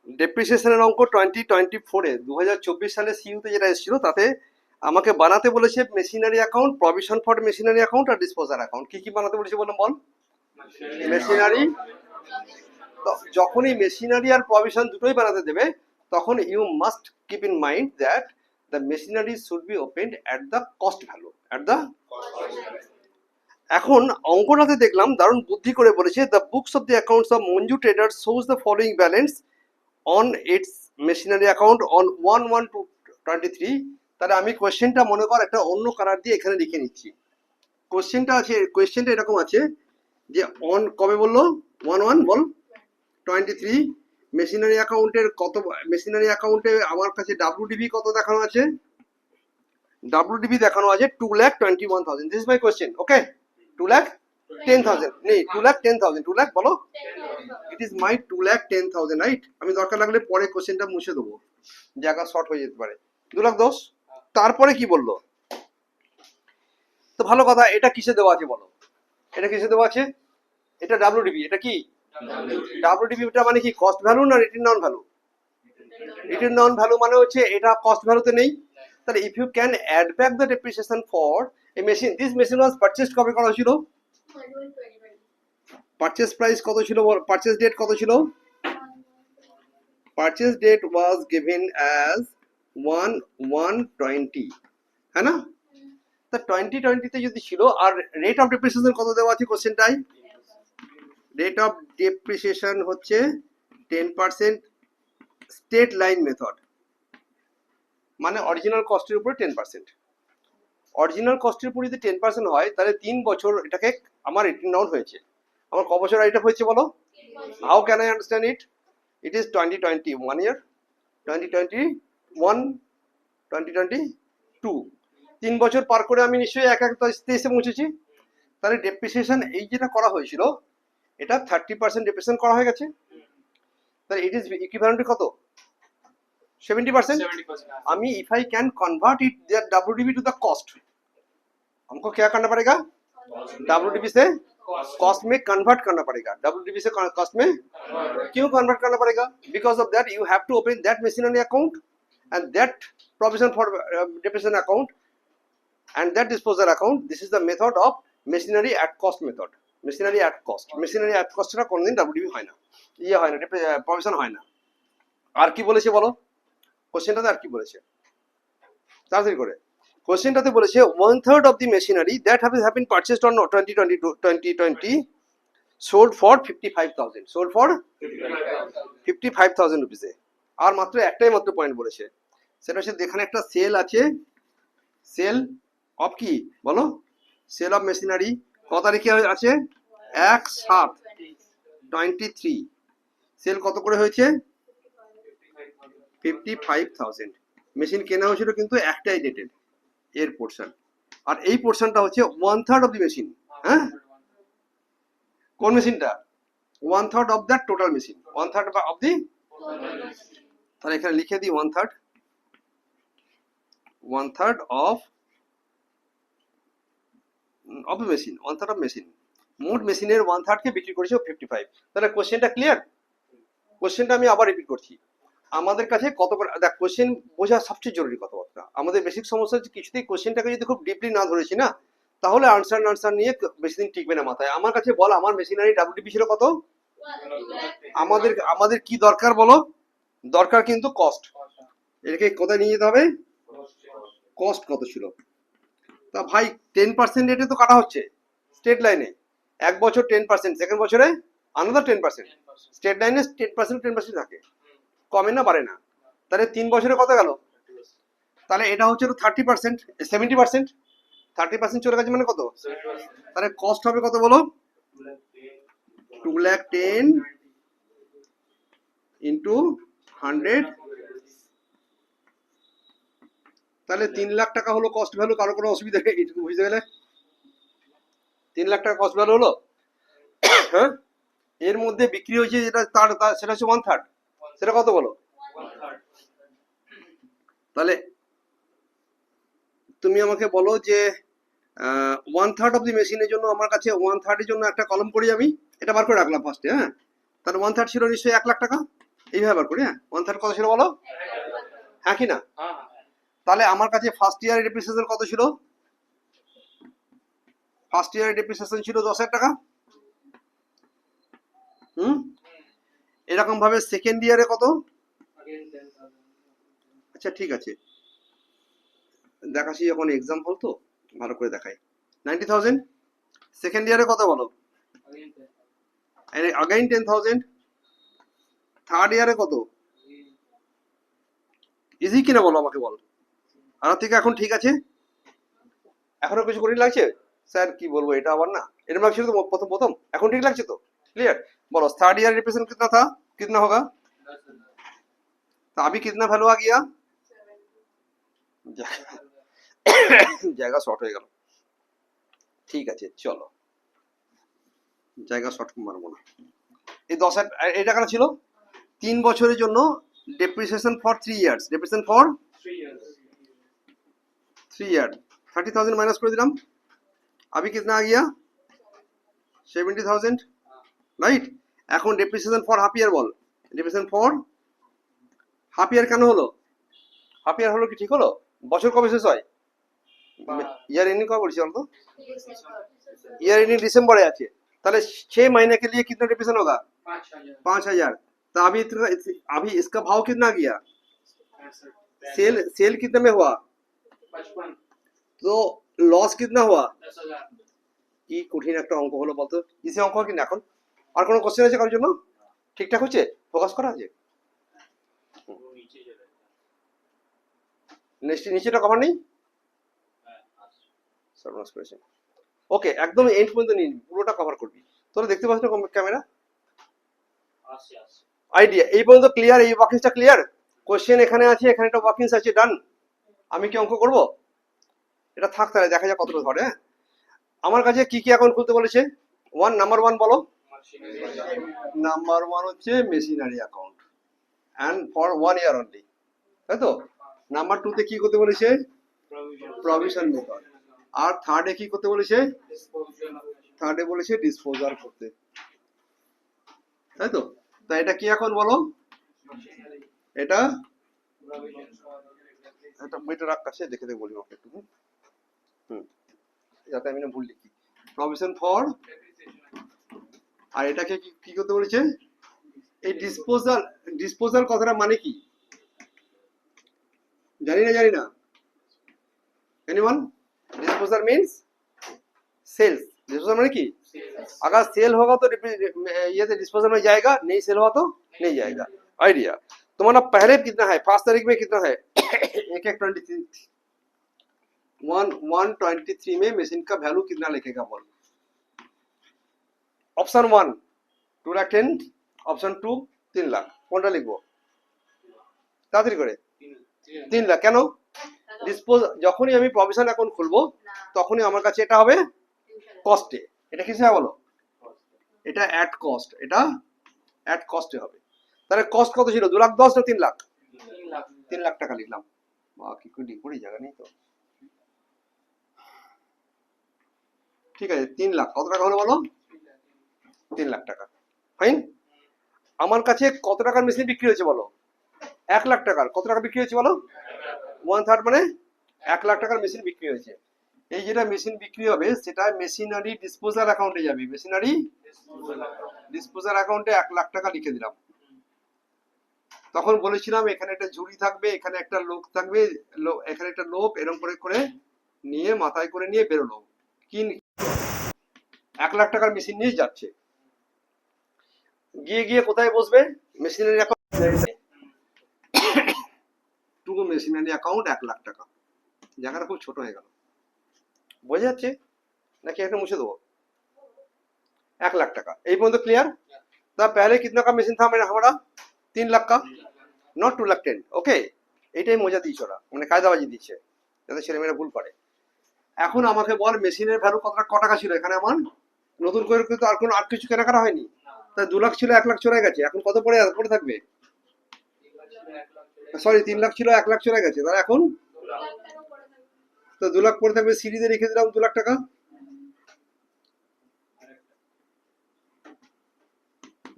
ডেপ্রিসিয়েশনের অঙ্ক 2024-এ 2024 সালে সিইউতে যেটা এসেছিল তাতে আমাকে বানাতে বলেছে machinery account, provision for machinery account আর ডিসপোজাল অ্যাকাউন্ট। কি কি বানাতে বলেছে বললাম বল? মেশিনারি। যখনই মেশিনারি আর প্রভিশন দুটোই বানাতে দেবে তখন you must keep in mind that the machinery should be opened at the cost value, at the. এখন অঙ্কটাতে দেখলাম দারুণ বুদ্ধি করে বলেছে, the books of the accounts of Manju traders shows the following balance on its machinery account on 1/1/23। তাহলে আমি কোয়েশ্চেনটা মনে কর একটা অন্য কালার দিয়ে এখানে লিখে নিচ্ছি। কোয়েশ্চেনটা এরকম আছে যে অন কবে বললো 1/1 বল 23 মেশিনারি অ্যাকাউন্টের কত, মেশিনারি অ্যাকাউন্টে আমার কাছে ডাব্লিউডিবি কত দেখানো আছে? ডাব্লিউডিবি দেখানো আছে 2,21,000। This is my question. Okay, 2,10,000 নেই, 2,10,000, 2 লাখ বলো। It is my 2,10,000, right? আমি দরকার লাগলে পরে কোশ্চেনটা মুছে দেবো, জায়গা শর্ট হয়ে যেতে পারে। 2,10,000। তারপরে কি বললো? তো ভালো কথা, এটা কিসে দেওয়া আছে বলো? এটা কিসে দেওয়া আছে? এটা ডাব্লিউডিবি। এটা কি ডাব্লিউডিবিটা মানে কি কস্ট ভ্যালু না written down value? Written down value মানে হচ্ছে এটা কস্ট ভ্যালুতে নেই। তাহলে if you can add back the depreciation for a machine, this machine was purchased কবে করা হয়েছিল? পারচেজ প্রাইস কত ছিল? পারচেজ ডেট কত ছিল? Purchase date was given as 1/1/20, হ্যাঁ না? তা 2020-তে যদি ছিল, আর রেট অফ ডেপ্রিসিয়েশন কত দেওয়া আছে কোশ্চেনটাই? রেট অফ ডেপ্রিসিয়েশন হচ্ছে 10% স্টেট লাইন মেথড, মানে অরিজিনাল কস্টের উপরে 10%। অরিজিনাল কস্টের উপর যদি 10% হয় তাহলে 3 বছর এটাকে আমার রিটেন ডাউন হয়েছে। আমার ক বছর রাইট অফ হয়েছে বলো? How can I understand it? It is 2020 1 ইয়ার, 2021, 2022, 3 বছর পার করে আমি নিশ্চয়ই এক 23-এ পৌঁছেছি। তাহলে ডেপ্রিসিয়েশন এই যেটা করা হয়েছিল এটা 30% ডেপ্রিসিয়েশন করা হয়ে গেছে। তাহলে ইট ইজ ইকুইভ্যালেন্ট কত? 70%। আমি if I can convert it that WDB to the cost, हमको क्या करना पड़ेगा? डब्ल्यूडीबी से कॉस्ट में कन्वर्ट करना पड़ेगा। डब्ल्यूडीबी से कॉस्ट में क्यों कन्वर्ट करना पड़ेगा? Because of that you have to open that machinery account and that provision for depreciation account and that disposal account. This is the method of machinery at cost method. Machinery at cost, machinery at কস্টটা কোনদিন WDV হয় না, ইয়ে হয় না, provision হয় না। আর কি বলেছে বলো কোশ্চেনটাতে? আর কি বলেছে তাড়াতাড়ি করে? কোশ্চেনটাতে বলেছে 1/3 of the machinery that have been purchased on 2020 sold for 55,000, sold for 55,000 rupees। আর মাত্র একটাই মাত্র পয়েন্ট বলেছে, সেটা হচ্ছে এখানে একটা সেল আছে, সেল অফ কি বলো? সেল অফ মেশিনারি কত তারিখে আছে? 1/7/23। সেল কত করে হয়েছে? 55,000। মেশিন কেনা হয়েছিল কিন্তু একটাই ডেটেড এর পোর্শন, আর এই পোর্শনটা হচ্ছে 1/3 অফ দি মেশিন। হ্যাঁ, কোন মেশিনটা? 1/3 of that total machine, 1/3 of the. তাহলে এখানে লিখে দিই 1/3 of of machine, 1/3 of machine. মোট মেশিনের 1/3 কে বিক্রি করেছে 55। তাহলে কোশ্চেনটা ক্লিয়ার? কোশ্চেনটা আমি আবার রিপিট করছি। আমাদের কাছে কত করে দেখ, কোশ্চেন বোঝা সবচেয়ে জরুরি কথাবার্তা। আমাদের বেসিক সমস্যা হচ্ছে কিছুতেই কোশ্চেনটাকে যদি খুব ডিপলি না ধরেছি না, তাহলে আনসার নিয়ে বেশি দিন টিকবে না মাথায়। আমার কাছে বল, আমার মেশিনারি ডাব্লিউডিবি ছিল কত? আমাদের কি দরকার বলো? দরকার কিন্তু কস্ট। এটাকে কোথায় নিয়ে যেতে হবে? কস্ট কত ছিল? তা ভাই 10% রেটে তো কাটা হচ্ছে স্টেট লাইনে। এক বছর 10%, সেকেন্ড বছরে আনাদার 10%। স্টেট লাইনে 10% থাকে, কমে না বাড়ে না। তাহলে 3 বছরে কত গেল? তাহলে এটা হচ্ছে 30%, 70%, 30% চলে গেছে মানে কত? তাহলে কস্ট হবে কত বলো? 2,10,000 ইন্টু 100। তাহলে 3 লাখ টাকা হলো কস্ট ভ্যালু। কারো কোনো অসুবিধা নেই, এটুকু বুঝতে গেলে 3 লাখ টাকা কস্ট ভ্যালু হলো। হ্যাঁ, এর মধ্যে বিক্রি হয়েছে যেটা তার সেটা হচ্ছে 1/3, সেটা কত বলো? তাহলে তুমি আমাকে বলো যে 1/3 অফ দি মেশিনের জন্য আমার কাছে 1/3 এর জন্য একটা কলম করি আমি, এটা বার করে রাখলাম ফার্স্টে। হ্যাঁ, তাহলে 1/3 ছিল নিশ্চয়ই 1 লাখ টাকা। এইভাবে বার করি, হ্যাঁ 1/3 কত ছিল বলো, হ্যাঁ কি না? তাহলে আমার কাছে ফার্স্ট ইয়ারের ডেপ্রিসিয়েশন কত ছিল? ফার্স্ট ইয়ারের ডেপ্রিসিয়েশন ছিল 10,000 টাকা। এরকম ভাবে সেকেন্ড ইয়ারে কত? আচ্ছা ঠিক আছে, দেখাচ্ছি যখন এক্সাম্পল তো ভালো করে দেখাই। 90,000। সেকেন্ড ইয়ারে কত বলো? अगेन 10,000। থার্ড ইয়ারে কত? ইজি কিনা বলো আমাকে বল। আর থেকে এখন ঠিক আছে, এখনো কিছু কঠিন লাগছে? স্যার কি বলবো, এটা আবার না, এর মার্ক ছিল তো প্রথম প্রথম, এখন ঠিক লাগছে তো? क्लियर? बोलो थर्ड ईयर रिप्रेजेंट कितना था, कितना होगा? तो अभी कितना वैल्यू आ गया? জায়গা শর্ট হয়ে গেল। ঠিক আছে চলো, জায়গা শর্ট মারবো না। এই 10,000 এই টাকাটা ছিল 3 বছরের জন্য, depreciation for 3 years, depreciation for 3 year. 30,000 minus कर दिलाम, अभी कितना आ गया? 70,000, রাইট? এখন depreciation for half year ball, depreciation for half ইয়ার কেন হলো? হাফ ইয়ার হলো কি ঠিক হলো? বছর কবে শেষ হয়? ইয়ার एंडिंग कब বলছি বলতো? ইয়ার एंडिंग दिसंबर है আছে, তাহলে 6 महीने के लिए कितना डेप्रिसिएशन होगा? 5,000। तो अभी इसका भाव कितना गया? सेल कितने में हुआ? 55। तो लॉस कितना हुआ? 10,000। কি কঠিন একটা অঙ্ক হলো বলতো, ইসে অঙ্ক কি না এখন? আর কোনো কোশ্চেন আছে কারোর জন্য? ঠিকঠাক হচ্ছে, ফোকাস করা আছে? নেক্সট নিচেটা কভার নেই, সর্বনাশ করেছে। ওকে, একদম এন্ড পর্যন্ত নিয়ে পুরোটা কভার করবি। তোরা দেখতে পাচ্ছ না ক্যামেরা? আইডিয়া এই পর্যন্ত ক্লিয়ার? এই ওয়ার্কিংসটা ক্লিয়ার? কোশ্চেন এখানে আছে, এখানে একটা ওয়ার্কিংস আছে, ডান। আমি কি অঙ্ক করব? এটা থাক, তাহলে দেখা যাক কতটা ধরে। আমার কাছে কি কি অ্যাকাউন্ট খুলতে বলেছে? নাম্বার 1 বলো। নাম্বার 1 হচ্ছে machinery account and for 1 year only, তাই তো? নাম্বার 2 তে কি করতে বলেছে? Provision method. আর থার্ডে কি করতে বলেছে? থার্ডে বলেছে ডিসপোজাল করতে, তাই তো? তাই এটা কি এখন বলো? এটা এটা বইটা রাখ কাছে, দেখে দেখে বলি ওকে একটু, যাতে আমি না ভুল লিখি। প্রভিশন ফর, আর এটাকে কি করতে বলেছে? এই ডিসপোজাল, ডিসপোজাল কথাটা মানে কি জানি না? Anyone? Disposal means sales. Disposal माने की अगर सेल होगा तो ये से डिस्पोजल में जाएगा, नहीं सेल हुआ तो नहीं जाएगा। आइडिया तुम्हारा पहले कितना है? 5 तारीख में कितना है? 123 में मशीन का वैल्यू कितना लिखेगा बोल? ऑप्शन 1 2,10,000, ऑप्शन 2 3 लाख, কোনটা লিখবো তাড়াতাড়ি করে? 3 লাখ। কেন? ডিসপোজ যখনই আমি প্রভিশন অ্যাকাউন্ট খুলবো তখনই আমার কাছে এটা হবে কস্টে। এটা কিসে বলো? এটা অ্যাট কস্ট, এটা অ্যাট কস্টে হবে। তাহলে কস্ট কত ছিল? 2,10,000 না 3 লাখ? 3 লাখ টাকা লিখলাম। কি করে লিখবো, জায়গা নেই তো। ঠিক আছে, 3 লাখ কত টাকা হলো বলো? 3 লাখ টাকা। ফাইন। আমার কাছে কত টাকার মেশিন বিক্রি হয়েছে বলো? 1 লাখ টাকার। কত টাকা বিক্রি হয়েছে বলো? 1/3 মানে 1 লাখ টাকার মেশিন বিক্রি হয়েছে। এই যেটা মেশিন বিক্রি হবে সেটা মেশিনারি ডিসপোজাল অ্যাকাউন্টে যাবে। মেশিনারি ডিসপোজাল অ্যাকাউন্টে 1 লাখ টাকা লিখে দিলাম। তখন বলেছিলাম এখানে একটা ঝুড়ি থাকবে, এখানে একটা লোক থাকবে, এখানে একটা লোক এরকম করে করে নিয়ে মাথায় করে নিয়ে বেরোলো। কি 1 লাখ টাকার মেশিন নিয়ে যাচ্ছে, গিয়ে গিয়ে কোথায় বসবে? মেশিনারি অ্যাকাউন্ট, টুকু মেশিনারি অ্যাকাউন্ট 1 লাখ টাকা। জায়গাটা খুব ছোট হয়ে গেল, বোঝা যাচ্ছে নাকি একটা মুছে দেবো? 1 लाख টাকা। এই পর্যন্ত ক্লিয়ার? তা पहले कितना का मशीन था हमारा? 3 लाख का, नॉट 2,10,000। ओके, এটাই মজা দিয়েছে ওরা, মানে কায়দাবাজি দিচ্ছে যাতে ছেলেমেয়েরা ভুল করে। এখন আমাকে বল মেশিনের ভ্যালু কত টাকা ছিল এখানে আমার? নতুন করে কিন্তু আর কিছু কেনাকাটা হয়নি, তা 2 লাখ ছিল 1 লাখ চলে গেছে। এখন কত পড়ে থাকবে? সরি 3 লাখ ছিল 1 লাখ চলে গেছে, তাহলে এখন তো 2 লাখ পড়ে থাকবে। সিরিজে রেখে দিলাম 2 লাখ টাকা।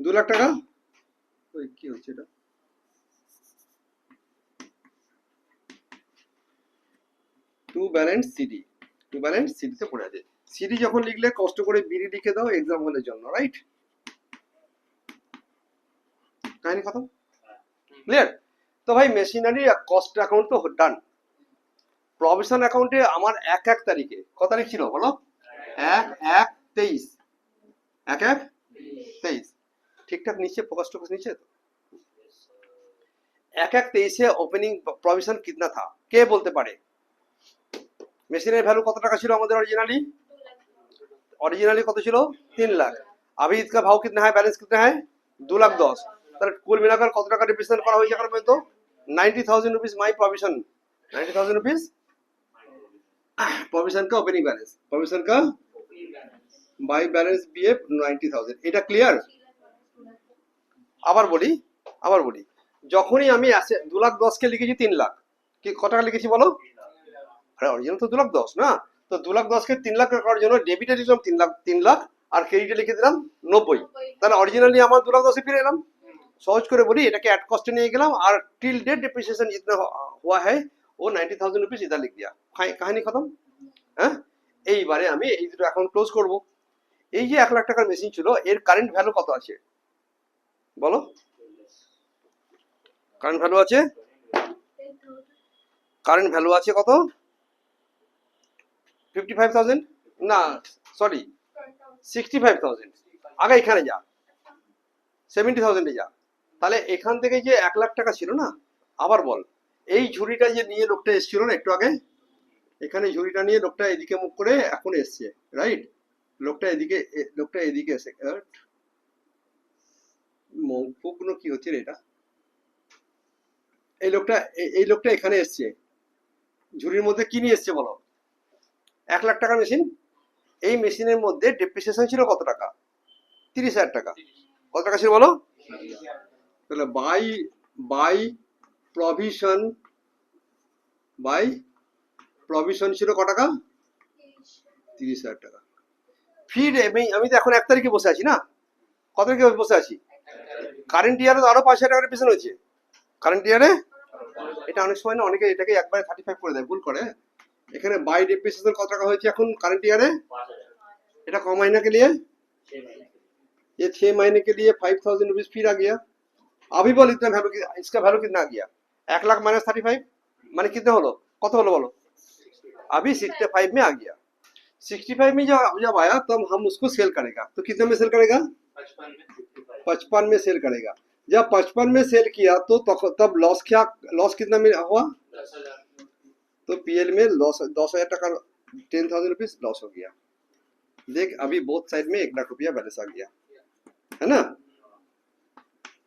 2 লাখ টাকা। ওই কি হচ্ছে এটা? To balance CD, to balance সিডিতে পড়ে আছে। সিডি যখন লিখলে কষ্ট করে বিডি লিখে দাও এক্সাম হলের জন্য, রাইট? কাহিনী খতম, ক্লিয়ার? তো ভাই মেশিনারি কস্ট অ্যাকাউন্ট তো ডান। প্রভিশন অ্যাকাউন্টে আমার 1/1 তারিখে, কত তারিখ ছিল বলো? 1/1/23, 1/1/23 ঠিকঠাক নিচে फोकस टोकस नीचे तो 1/1/23 ওপেনিং প্রভিশন कितना था কে বলতে পারে? মেশিনের ভ্যালু কত টাকা ছিল আমাদের অরিজিনালি? অরিজিনালি কত ছিল? 3 লাখ। अभी इसका भाव कितना है, बैलेंस कितना है? 2,10,000। তাহলে কুল মিলাकर কত টাকা রিপ্রেজেন্ট করা হয়েছে এখন পর্যন্ত? 90,000 rupees my provision, 90,000 rupees provision का ओपनिंग बैलेंस, प्रोविजन का बाय बैलेंस बीएफ 90,000। এটা ক্লিয়ার? আবার বলি যখনই আমি 2,10,000 কে লিখেছি 3 লাখ, কি কত টাকা লিখেছি বলো? আরে অরিজিনাল তো 2,10,000 না, তো 2,10,000 কে 3 লাখ করার জন্য ডেবিটে লিখলাম 3 লাখ আর ক্রেডিটে লিখে দিলাম 90। তাহলে অরিজিনালি আমার 2,10,000 ফিরে এলাম। সহজ করে বলি এটাকে এট কস্টে নিয়ে গেলাম আর টিল डेट डिप्रिसिएशन जितना हुआ है वो 90,000 रुपीस इधर लिख दिया, কাহিনী খতম। হ্যাঁ, এইবারে আমি এই দুটো অ্যাকাউন্ট ক্লোজ করব। এই যে 1 লাখ টাকার মেশিন ছিল এর কারেন্ট ভ্যালু কত আছে বলো? কারেন্ট ভ্যালু আছে কত? 55,000 না সরি 65,000। আগে এখানে যা 70,000 এ যা। তাহলে এখান থেকে যে 1 লাখ টাকা ছিল না, আবার বল এই ঝুড়িটা যে নিয়ে লোকটা এসেছিল না একটু আগে, এখানে ঝুড়িটা নিয়ে লোকটা এদিকে মুখ করে এখন এসছে, রাইট? লোকটা এদিকে এসে মুখগুলো কি হচ্ছে রে এটা? এই লোকটা এখানে এসছে, ঝুড়ির মধ্যে কি নিয়ে এসছে বলো? 1 লাখ টাকার মেশিন। এই মেশিনের মধ্যে ডেপ্রিসিয়েশন ছিল কত টাকা? 30,000 টাকা। কত টাকা ছিল বলো? তাহলে বাই প্রভিশন ছিল কত টাকা? 30,000 টাকা। ফির আমি তো এখন 1 তারিখে বসে আছি না, কত তারিখে বসে আছি? কারেন্ট ইয়ারে তো আরো 5,000 টাকা ডেপ্রিসিয়েশন হয়েছে কারেন্ট ইয়ারে। এটা অনেক সময় না অনেকে এটাকে একবারে 35 করে দেয়, ভুল করে। এখানে बाय डिप्रिसिएशन কত টাকা হয়েছে এখন करंट ईयर है? এটা ক महीने के लिए? ये 6 महीने के लिए 5,000 रुपीस फिर आ गया। अभी बोल इतना वैल्यू, इसका वैल्यू कितना आ गया? 1 लाख माइनस 35 माने कितना हलो, कत हलो बोलो? अभी 65 में आ गया। 65 में जब आया तब हम उसको सेल करेगा, तो कितने में सेल करेगा? 55 में सेल करेगा। जब 55 में सेल किया तो तब लॉस कितना में हुआ? 10,000। तो पीएल में लॉस 10,000 टका, 10,000 रुपीस लॉस हो गया। देख अभी बोथ साइड में 1 लाख रुपया बैलेंस आ गया, है ना?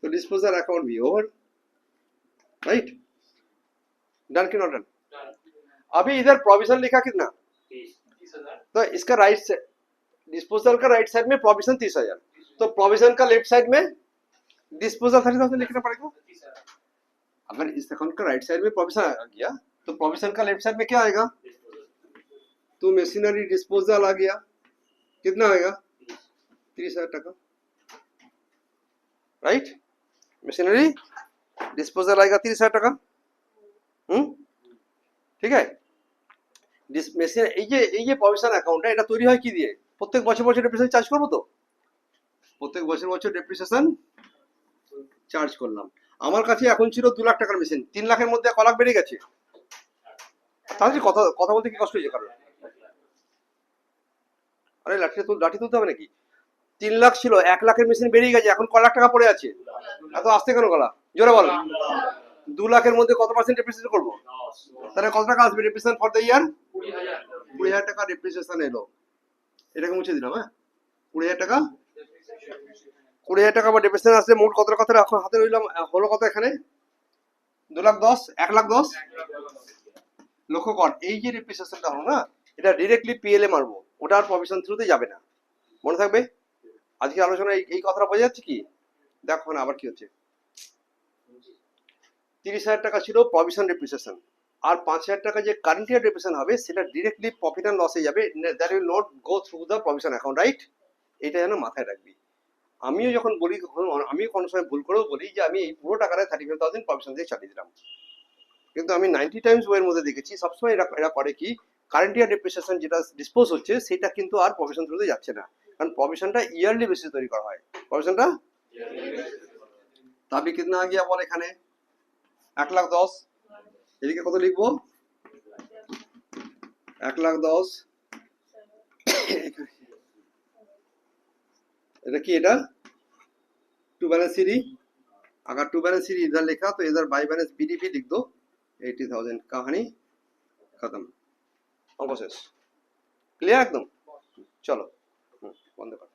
तो डिस्पोजल अकाउंट भी ओवर, राइट? डन कि नॉट डन? अभी इधर प्रोविजन लिखा कितना? 30,000। तो इसका राइट साइड, डिस्पोजल का राइट साइड में प्रोविजन 30,000, तो प्रोविजन का लेफ्ट साइड में डिस्पोजल 30,000 लिखना पड़ेगा। अगर इस अकाउंट का राइट साइड में प्रोविजन आ गया तो प्रोविजन का लेफ्ट साइड में क्या आएगा? तो मशीनरी डिस्पोजल आ गया, कितना आएगा? 30,000 टका, राइट? मशीनरी डिस्पोजल आएगा 30,000 टका। ঠিক আছে? মেশিন এই যে প্রভিশন অ্যাকাউন্টটা এটা তৈরি হয় কি দিয়ে? প্রত্যেক বছর ডেপ্রিসিয়েশন চার্জ করব তো? প্রত্যেক বছর ডেপ্রিসিয়েশন চার্জ করলাম। আমার কাছে এখন ছিল 2 লাখ টাকার মেশিন, 3 লাখের মধ্যে ক লাখ বেড়ে গেছে? তাহলে কথা বলতে কি কষ্ট হয়েছে কারণ? আরে লাঠি তুলতে হবে নাকি? 3 লাখ ছিল, 1 লাখের মেশিন বেরিয়ে গেছে, এখন ক লাখ টাকা পড়ে আছে? এত আস্তে কেন গলা? জোরে বল। 2 লাখের মধ্যে কত পার্সেন্ট ডেপ্রিসিয়েশন করব? তাহলে কত টাকা আসবে ডেপ্রিসিয়েশন ফর দ্য ইয়ার? 20,000 টাকা ডেপ্রিসিয়েশন এলো। এটাকে মুছে দিলাম। হ্যাঁ, 20,000 টাকা, 20,000 টাকা বা ডেপ্রিসিয়েশন আসলে মোট কত কথা এখন হাতে রইলাম হলো কত এখানে? 2,10,000, 1,10,000। লক্ষ্য কর এই যে ডেপ্রিসিয়েশনটা হলো না, এটা ডাইরেক্টলি পিএল এ মারবো, ওটা আর প্রভিশন থ্রুতে যাবে না। মনে থাকবে আজকে আলোচনা এই কথাটা বোঝা যাচ্ছে কি? দেখো না আবার কি হচ্ছে। 30,000 টাকা ছিল প্রভিশন ডেপ্রিসিয়েশন, আর 5,000 টাকা যে কারেন্ট ইয়ার ডেপ্রিসিয়েশন হবে সেটা ডাইরেক্টলি প্রফিট এন্ড লসে যাবে, that will not go through the provision account, right? এটা যেন মাথায় রাখবি। আমিও যখন বলি, আমিও কোনো সময় ভুল করেও বলি যে আমি এই পুরো টাকাটা 35,000 প্রভিশন দিয়ে চালিয়ে দিলাম। কিন্তু আমি 90 টাইমস বইয়ের মধ্যে দেখেছি সবসময় এরা এরা করে কি, কারেন্ট ইয়ার ডেপ্রিসিয়েশন যেটা ডিসপোজ হচ্ছে সেটা কিন্তু আর প্রভিশন থ্রুতে যাচ্ছে না, কারণ প্রভিশনটা ইয়ারলি বেসিস তৈরি করা হয়। প্রভিশনটা তবে কিতনা আ গিয়া বল এখানে 1,10,000, এদিকে কত লিখবো 1,10,000, এটা কি, এটা टू बैलेंस सीरी, अगर टू बैलेंस सीरी इधर लिखा तो इधर बाई बैलेंस बीडीपी लिख दो, 80,000, कहानी खत्म, अंक शेष, क्लियर एकदम। चलो बंद कर।